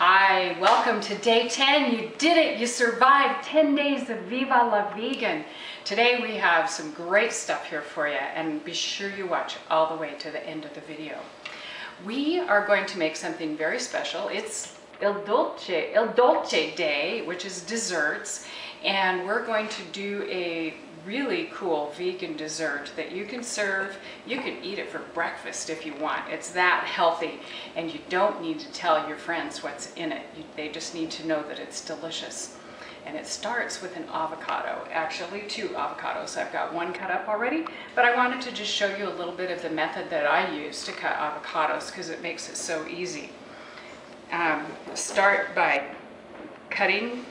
Hi, welcome to day 10. You did it. You survived 10 days of Viva la Vegan. Today we have some great stuff here for you, and be sure you watch all the way to the end of the video. We are going to make something very special. It's Il Dolce Day, which is desserts, and we're going to do a really cool vegan dessert that you can serve. You can eat it for breakfast if you want. It's that healthy, and you don't need to tell your friends what's in it. They just need to know that it's delicious. And it starts with an avocado, actually 2 avocados. I've got one cut up already, but I wanted to just show you a little bit of the method that I use to cut avocados because it makes it so easy. Start by cutting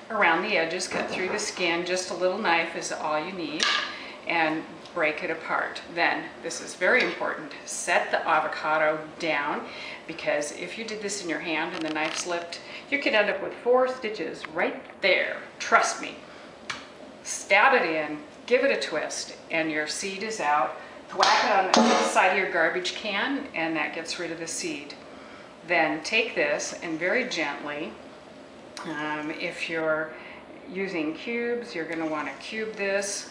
around the edges, cut through the skin. Just a little knife is all you need, and break it apart. Then, this is very important, set the avocado down, because if you did this in your hand and the knife slipped, you could end up with 4 stitches right there. Trust me. Stab it in, give it a twist, and your seed is out. Thwack it on the side of your garbage can, and that gets rid of the seed. Then take this and very gently, if you're using cubes, you're going to want to cube this.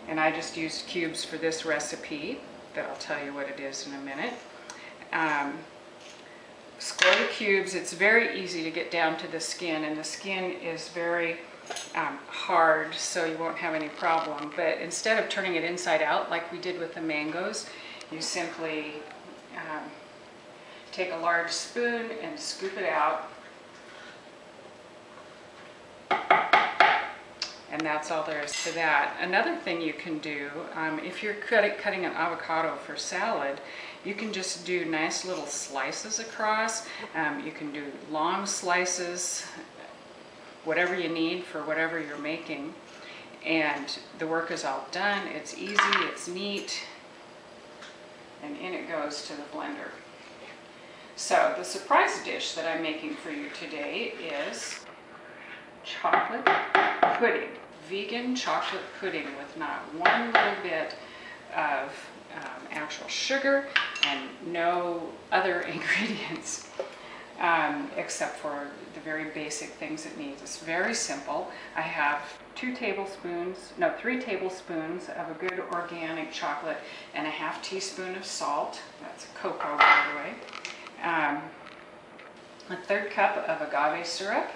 And I just used cubes for this recipe, but I'll tell you what it is in a minute. Score the cubes. It's very easy to get down to the skin, and the skin is very hard, so you won't have any problem. But instead of turning it inside out like we did with the mangoes, you simply take a large spoon and scoop it out. And that's all there is to that. Another thing you can do, if you're cutting an avocado for salad, you can just do nice little slices across. You can do long slices, whatever you need for whatever you're making. And the work is all done. It's easy, it's neat, and in it goes to the blender. So the surprise dish that I'm making for you today is chocolate pudding, vegan chocolate pudding with not one little bit of actual sugar and no other ingredients except for the very basic things it needs. It's very simple. I have 3 tablespoons of a good organic chocolate and a ½ teaspoon of salt. That's cocoa, by the way. A 1/3 cup of agave syrup.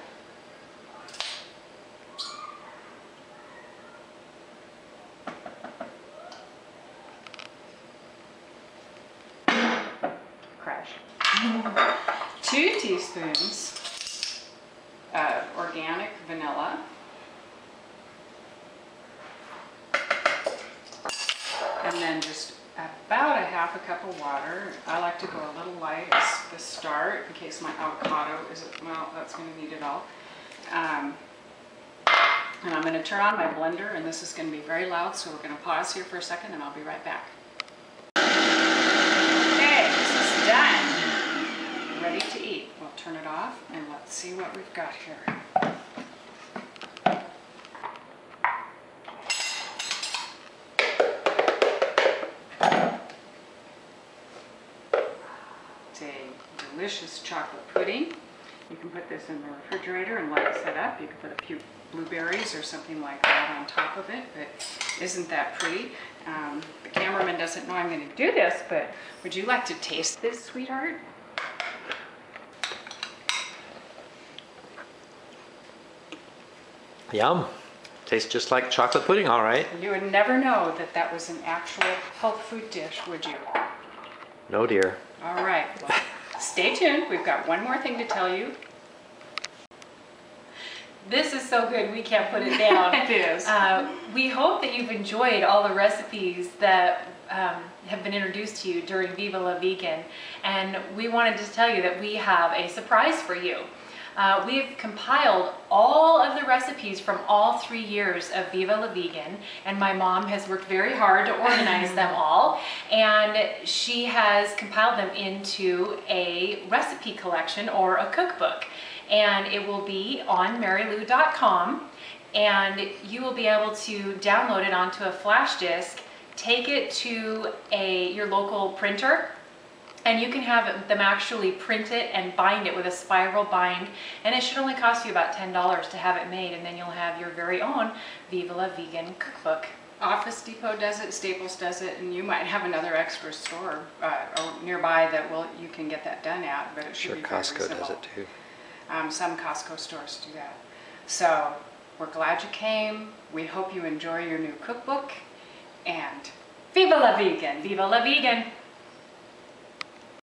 Crash. 2 teaspoons of organic vanilla. And then just about a ½ cup of water. I like to go a little light as the start in case my avocado isn't, well, that's going to need it all. And I'm going to turn on my blender, and this is going to be very loud, so we're going to pause here for a second and I'll be right back. Okay, this is done. Ready to eat. We'll turn it off and let's see what we've got here. Delicious chocolate pudding. You can put this in the refrigerator and let it set up. You can put a few blueberries or something like that on top of it, but isn't that pretty? The cameraman doesn't know I'm going to do this, but would you like to taste this, sweetheart? Yum. Tastes just like chocolate pudding, all right. You would never know that that was an actual health food dish, would you? No, dear. All right. Well, stay tuned. We've got one more thing to tell you. This is so good, we can't put it down. It is. We hope that you've enjoyed all the recipes that have been introduced to you during Viva la Vegan. And we wanted to tell you that we have a surprise for you. We've compiled all of the recipes from all 3 years of Viva la Vegan, and my mom has worked very hard to organize them all, and she has compiled them into a recipe collection or a cookbook, and it will be on marylou.com, and you will be able to download it onto a flash disk, take it to your local printer, And you can have them actually print it and bind it with a spiral bind, and it should only cost you about $10 to have it made, and then you'll have your very own Viva La Vegan cookbook. Office Depot does it, Staples does it, and you might have another extra store nearby that you can get that done at, but it should Sure, be very Costco reasonable. does it too. Some Costco stores do that. So we're glad you came. We hope you enjoy your new cookbook, and Viva La Vegan! Viva La Vegan!